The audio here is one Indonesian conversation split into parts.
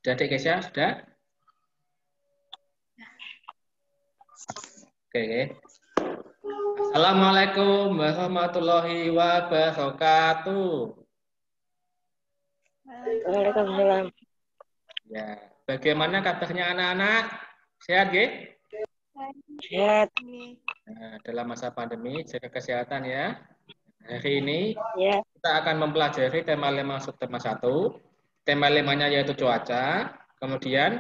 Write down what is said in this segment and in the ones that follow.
Sudah, Dek Kesya? Sudah? Oke. Assalamualaikum warahmatullahi wabarakatuh. Waalaikumsalam. Ya, bagaimana kabarnya anak-anak? Sehat, Ge? Sehat. Nah, dalam masa pandemi, jaga kesehatan ya. Hari ini Ya. kita akan mempelajari tema 5 subtema 1. Tema 5-nya yaitu cuaca. Kemudian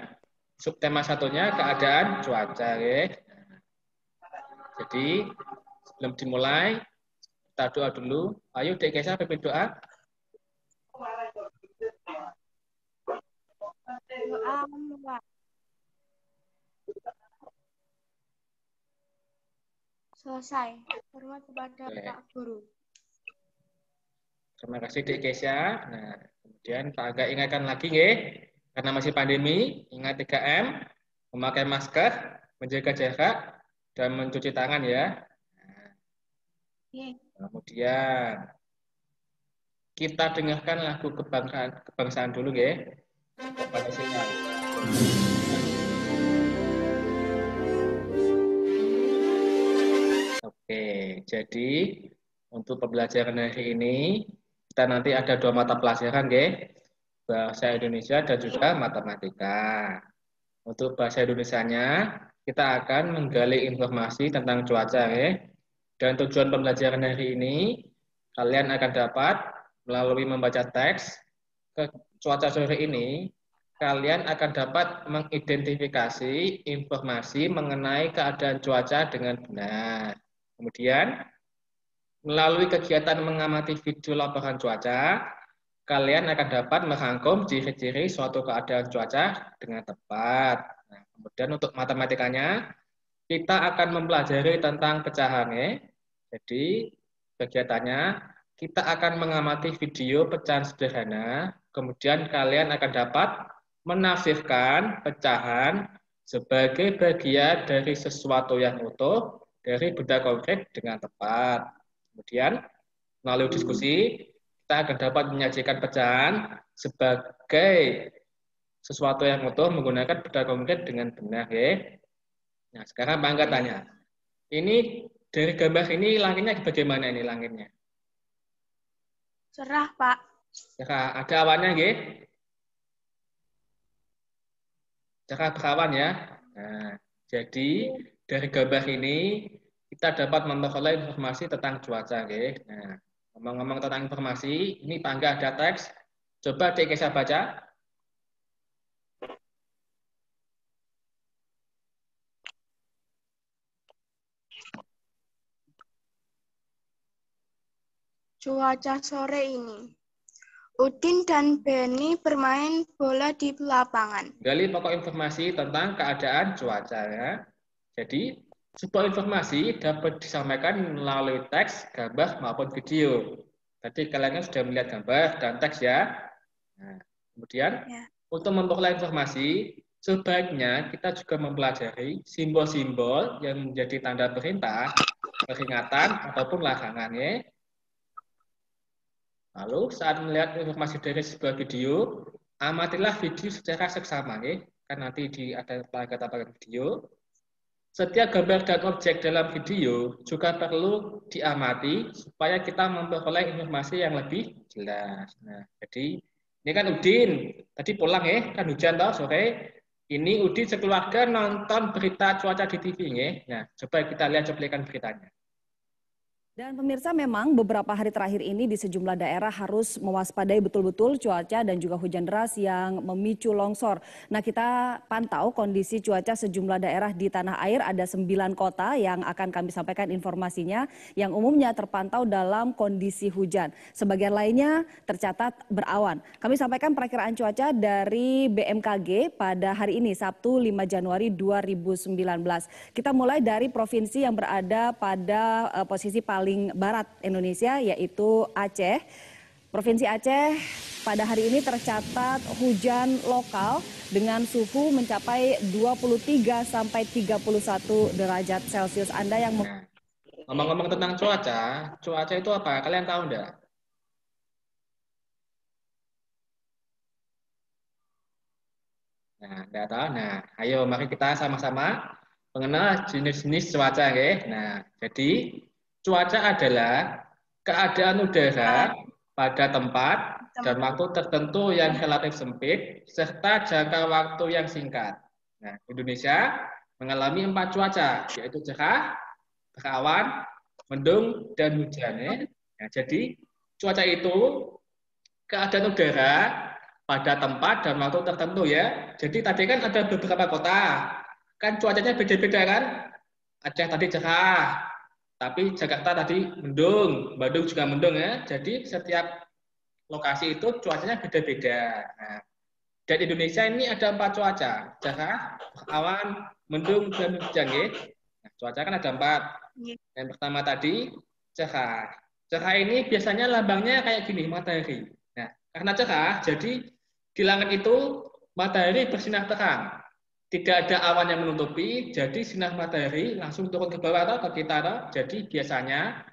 subtema 1-nya keadaan cuaca. Ge. Jadi, sebelum dimulai, kita doa dulu. Ayo, Dek Kesya, pimpin doa. Doa. Selesai. Hormat kepada Pak Guru. Terima kasih, Dek Kesya. Nah, kemudian Pak Aga ingatkan lagi, nggih, karena masih pandemi, ingat 3M, memakai masker, menjaga jarak, dan mencuci tangan ya. Kemudian kita dengarkan lagu kebangsaan dulu, nggih. Oke, jadi untuk pembelajaran hari ini kita nanti ada 2 mata pelajaran, nggih. Bahasa Indonesia dan juga matematika. Untuk bahasa Indonesianya, kita akan menggali informasi tentang cuaca, ya. Dan tujuan pembelajaran hari ini, kalian akan dapat melalui membaca teks ke cuaca sore ini, kalian akan dapat mengidentifikasi informasi mengenai keadaan cuaca dengan benar. Kemudian, melalui kegiatan mengamati video laporan cuaca, kalian akan dapat merangkum ciri-ciri suatu keadaan cuaca dengan tepat. Nah, kemudian untuk matematikanya, kita akan mempelajari tentang pecahannya. Jadi, kegiatannya, kita akan mengamati video pecahan sederhana, kemudian kalian akan dapat menafsirkan pecahan sebagai bagian dari sesuatu yang utuh dari benda konkret dengan tepat. Kemudian, melalui diskusi, kita akan dapat menyajikan pecahan sebagai sesuatu yang utuh menggunakan benda konkret dengan benar. Ya. Nah, sekarang Pak Angga tanya. Ini dari gambar ini langitnya bagaimana ini langitnya? Cerah, Pak. Cerah. Ada awannya, nggih? Cerah berawan ya. Nah, jadi dari gambar ini kita dapat memperoleh informasi tentang cuaca, nggih. Nah, ngomong-ngomong tentang informasi, ini Pak Angga ada teks. Coba Dek Kesya baca. Cuaca sore ini. Udin dan Beni bermain bola di lapangan. Gali pokok informasi tentang keadaan cuaca ya. Jadi, sebuah informasi dapat disampaikan melalui teks, gambar maupun video. Tadi kalian sudah melihat gambar dan teks ya. Nah, kemudian untuk memperoleh informasi, sebaiknya kita juga mempelajari simbol-simbol yang menjadi tanda perintah, peringatan ataupun larangan ya. Lalu saat melihat informasi dari sebuah video, amatilah video secara seksama, ya. Kan nanti ada tamparan video. Setiap gambar dan objek dalam video juga perlu diamati supaya kita memperoleh informasi yang lebih jelas. Nah, jadi ini kan Udin, tadi pulang ya, kan hujan toh sore. Ini Udin sekeluarga nonton berita cuaca di TV ya. Nah, coba kita lihat cuplikan beritanya. Dan pemirsa, memang beberapa hari terakhir ini di sejumlah daerah harus mewaspadai betul-betul cuaca dan juga hujan deras yang memicu longsor. Nah, kita pantau kondisi cuaca sejumlah daerah di tanah air. Ada 9 kota yang akan kami sampaikan informasinya yang umumnya terpantau dalam kondisi hujan. Sebagian lainnya tercatat berawan. Kami sampaikan perakiraan cuaca dari BMKG pada hari ini, Sabtu 5 Januari 2019. Kita mulai dari provinsi yang berada pada posisi paling barat Indonesia, yaitu Aceh. Provinsi Aceh pada hari ini tercatat hujan lokal dengan suhu mencapai 23 sampai 31 derajat Celcius. Anda yang ngomong-ngomong tentang cuaca itu apa? Kalian tahu enggak? Cuaca Nah, enggak tahu. Nah, ayo mari kita sama-sama mengenal jenis-jenis cuaca, nggih. Nah, jadi cuaca adalah keadaan udara pada tempat dan waktu tertentu yang relatif sempit serta jangka waktu yang singkat. Nah, Indonesia mengalami 4 cuaca, yaitu cerah, berawan, mendung, dan hujan. Ya. Nah, jadi cuaca itu keadaan udara pada tempat dan waktu tertentu ya. Jadi tadi kan ada beberapa kota, kan cuacanya beda-beda kan. Aceh tadi cerah, tapi Jakarta tadi mendung, Bandung juga mendung ya. Jadi setiap lokasi itu cuacanya beda-beda. Nah, dan Indonesia ini ada 4 cuaca, cerah, awan, mendung, dan hujan ya. Nah, cuaca kan ada 4. Yang pertama tadi cerah. Cerah ini biasanya lambangnya kayak gini, matahari. Nah, karena cerah, jadi di langit itu matahari bersinar terang. Tidak ada awan yang menutupi, jadi sinar matahari langsung turun ke bawah atau ke kita. Atau. Jadi biasanya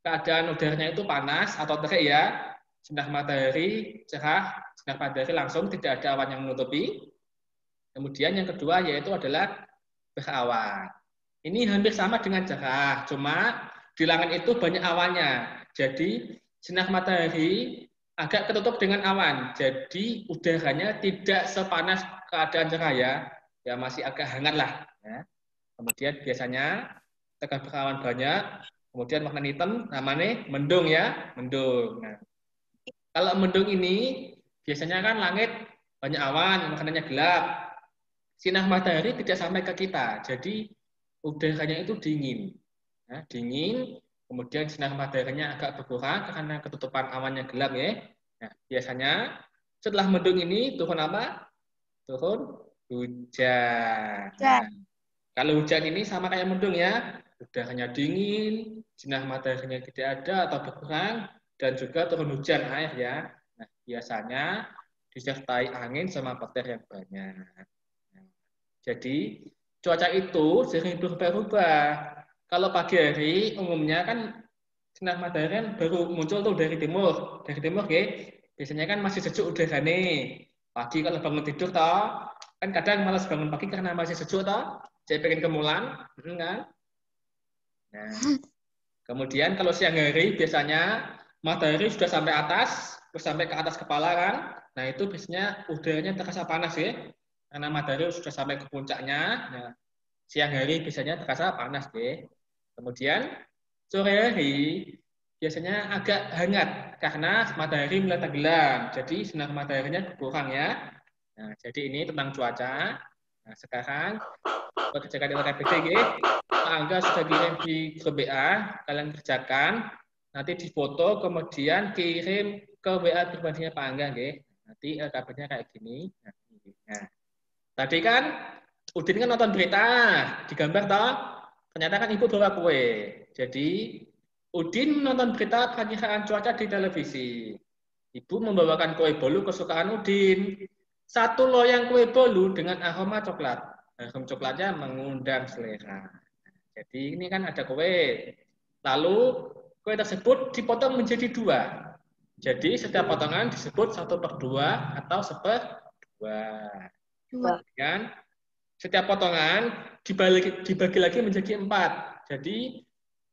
keadaan udaranya itu panas atau terik ya. Sinar matahari cerah, sinar matahari langsung, tidak ada awan yang menutupi. Kemudian yang kedua yaitu adalah berawan. Ini hampir sama dengan cerah, cuma di langit itu banyak awannya. Jadi sinar matahari agak ketutup dengan awan. Jadi udaranya tidak sepanas keadaan cerah ya. Ya masih agak hangat lah. Ya. Kemudian biasanya tekan berawan banyak. Kemudian warna hitam namanya mendung ya, mendung. Nah, kalau mendung ini biasanya kan langit banyak awan, makanannya gelap. Sinar matahari tidak sampai ke kita. Jadi udaranya itu dingin. Nah, dingin, kemudian sinar mataharinya agak berkurang karena ketutupan awannya gelap ya. Nah, biasanya setelah mendung ini turun apa? Turun hujan. Nah, kalau hujan ini sama kayak mendung ya, udaranya dingin, sinar mataharinya tidak ada atau berkurang, dan juga turun hujan air ya. Nah, biasanya disertai angin sama petir yang banyak. Jadi cuaca itu sering berubah-ubah. Kalau pagi hari umumnya kan sinar matahari kan baru muncul tuh dari timur. Dari timur ya. Biasanya kan masih sejuk udara nih. Pagi kalau bangun tidur toh, kan kadang malas bangun pagi karena masih sejuk toh. Jadi pengen kemulan, kan? Nah, kemudian kalau siang hari biasanya matahari sudah sampai atas, terus sampai ke atas kepala kan. Nah, itu biasanya udaranya terasa panas ya. Karena matahari sudah sampai ke puncaknya, nah, siang hari biasanya terasa panas deh. Kemudian sore hari biasanya agak hangat karena matahari mulai tenggelam, jadi sinar mataharinya berkurang ya. Nah, jadi ini tentang cuaca. Nah, sekarang kerjakan LKPD, Pak Angga sudah kirim di grup WA, kalian kerjakan, nanti difoto, kemudian kirim ke WA pribadinya Pak Angga, nanti LKPD-nya kayak gini. Nah, tadi kan Udin kan nonton berita, digambar toh, ternyata kan ibu bawa kue. Jadi Udin nonton berita perakiraan cuaca di televisi. Ibu membawakan kue bolu kesukaan Udin. 1 loyang kue bolu dengan aroma coklat. Aroma coklatnya mengundang selera. Jadi ini kan ada kue. Lalu kue tersebut dipotong menjadi 2. Jadi setiap potongan disebut 1/2 atau 1/2. Kemudian setiap potongan dibagi lagi menjadi 4. Jadi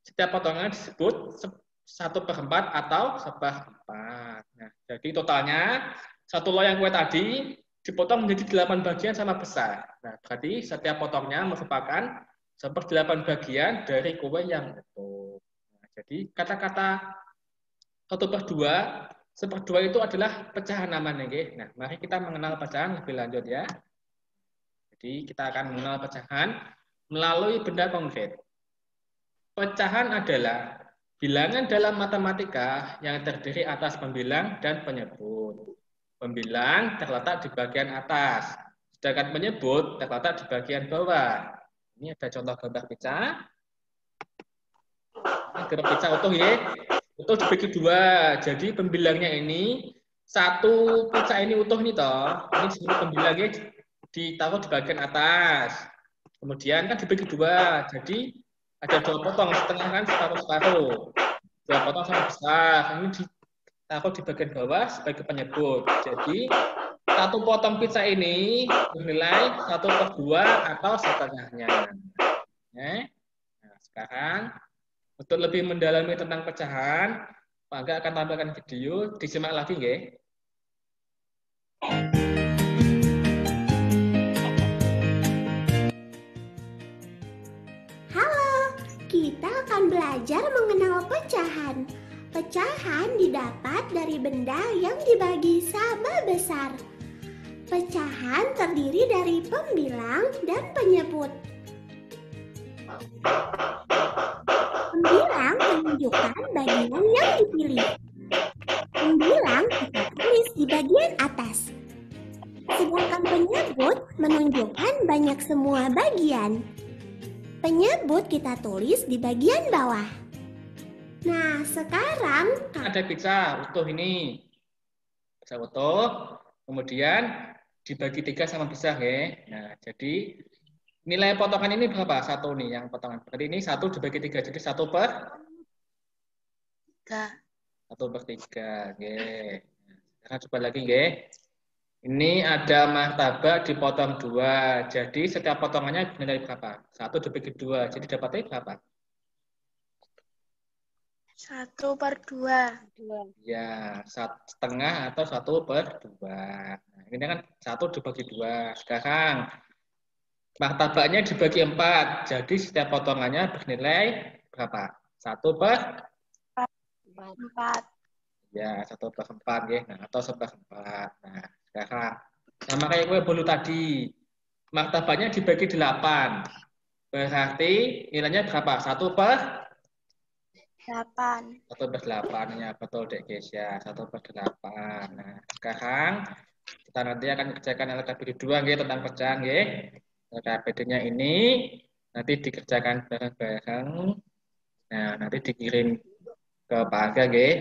setiap potongan disebut 1/4 atau 1/4. Nah, jadi totalnya 1 loyang kue tadi dipotong menjadi 8 bagian sama besar. Nah, berarti setiap potongnya merupakan 1/8 bagian dari kue yang utuh. Nah, jadi kata-kata 1/2, 1/2 itu adalah pecahan namanya. Nah, mari kita mengenal pecahan lebih lanjut ya. Jadi kita akan mengenal pecahan melalui benda konkret. Pecahan adalah bilangan dalam matematika yang terdiri atas pembilang dan penyebut. Pembilang terletak di bagian atas, sedangkan penyebut terletak di bagian bawah. Ini ada contoh gambar pecah. Ini gambar pecah utuh ya. Utuh dibagi 2. Jadi pembilangnya ini 1 pecah ini utuh nih toh. Ini disebut pembilangnya ditaruh di bagian atas. Kemudian kan dibagi 2. Jadi ada 2 potong, setengah kan separuh-separuh. 2 potong sama besar. Ini ditaruh di bagian bawah sebagai penyebut. Jadi satu potong pizza ini bernilai 1/2 atau setengahnya. Nah, sekarang untuk lebih mendalami tentang pecahan, Pak Angga akan tampilkan video, disimak lagi nggih. Halo, kita akan belajar mengenal pecahan. Pecahan didapat dari benda yang dibagi sama besar. Pecahan terdiri dari pembilang dan penyebut. Pembilang menunjukkan bagian yang dipilih. Pembilang kita tulis di bagian atas. Sedangkan penyebut menunjukkan banyak semua bagian. Penyebut kita tulis di bagian bawah. Nah, sekarang Ada pizza utuh ini. Pizza utuh, kemudian dibagi 3 sama pisah ya. Nah, jadi nilai potongan ini berapa? 1 nih yang potongan. Berarti ini 1 dibagi 3, jadi 1/3. Oke. Sekarang coba lagi nggih. Ini ada martabak dipotong 2. Jadi setiap potongannya nilai berapa? 1 dibagi 2. Jadi dapatnya berapa? 1/2. Ya, 1/2 atau 1/2. Nah, ini kan 1 dibagi 2. Sekarang martabaknya dibagi 4. Jadi setiap potongannya bernilai berapa? 1/4. 4. Ya, 1/4 ya. Nah, atau 1/4. Nah, sekarang sama kayak kue bolu tadi. Martabaknya dibagi 8. Berarti nilainya berapa? 1/8. 1/8 ya, betul Dek Gesya. 1/8. Nah, sekarang kita nanti akan kerjakan LKPD 2 nggih tentang pecahan nggih. LKPD-nya ini nanti dikerjakan bareng-bareng. Nah, nanti dikirim ke Pak Angga nggih.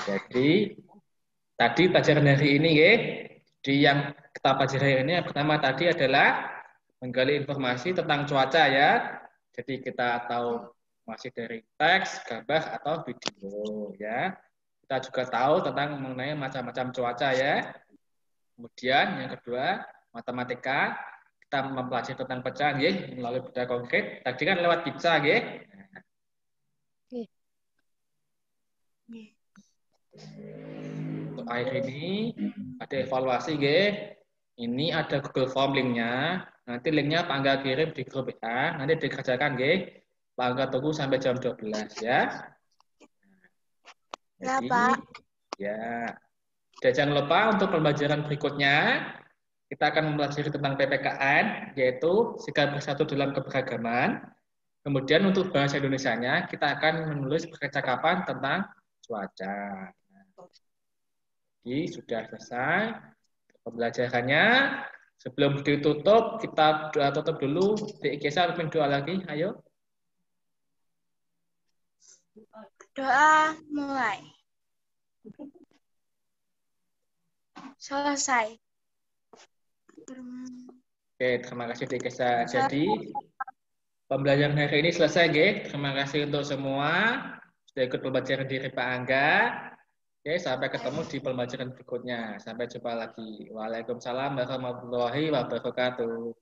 Jadi tadi pelajaran hari ini nggih. Di yang kita pelajari ini yang pertama tadi adalah menggali informasi tentang cuaca ya. Jadi kita tahu masih dari teks, gambar atau video ya. Kita juga tahu tentang mengenai macam-macam cuaca ya. Kemudian yang kedua, matematika. Kita mempelajari tentang pecahan ya melalui benda konkret. Tadi kan lewat pizza ya. Untuk akhir ini ada evaluasi ya. Ini ada Google Form linknya. Nanti linknya Pak Angga kirim di grup WA. Nanti dikerjakan ya. Pak Angga tunggu sampai jam 12 ya. Ya, Jadi, Pak. ya. Dan jangan lupa untuk pembelajaran berikutnya kita akan mempelajari tentang PPKN yaitu sikap bersatu dalam keberagaman. Kemudian untuk bahasa Indonesianya kita akan menulis percakapan tentang cuaca. Jadi sudah selesai pembelajarannya. Sebelum ditutup kita doa tutup dulu. Dek Kesa pimpin doa lagi. Ayo. Doa mulai. Selesai. Oke, terima kasih Dek Kesa. Jadi pembelajaran hari ini selesai, Ge. Terima kasih untuk semua sudah ikut pembelajaran di Pak Angga. Oke, sampai ketemu di pembelajaran berikutnya. Sampai jumpa lagi. Waalaikumsalam warahmatullahi wabarakatuh.